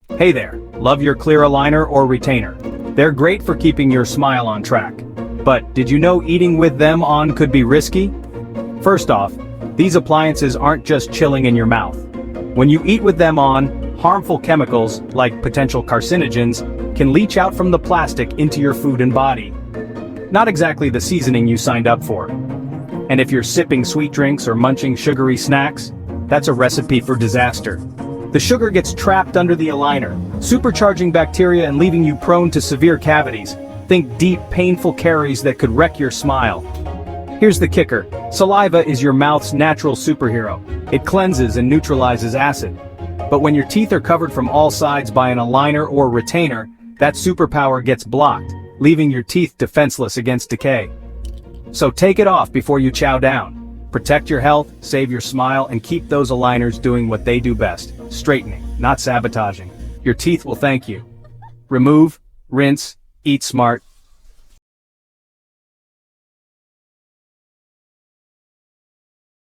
Hey there, love your clear aligner or retainer. They're great for keeping your smile on track. But did you know eating with them on could be risky? First off, these appliances aren't just chilling in your mouth. When you eat with them on, harmful chemicals, like potential carcinogens, can leach out from the plastic into your food and body. Not exactly the seasoning you signed up for. And if you're sipping sweet drinks or munching sugary snacks, that's a recipe for disaster. The sugar gets trapped under the aligner, supercharging bacteria and leaving you prone to severe cavities. Think deep, painful caries that could wreck your smile. Here's the kicker. Saliva is your mouth's natural superhero. It cleanses and neutralizes acid. But when your teeth are covered from all sides by an aligner or retainer, that superpower gets blocked, leaving your teeth defenseless against decay. So take it off before you chow down. Protect your health, save your smile, and keep those aligners doing what they do best, straightening, not sabotaging. Your teeth will thank you. Remove, rinse, eat smart,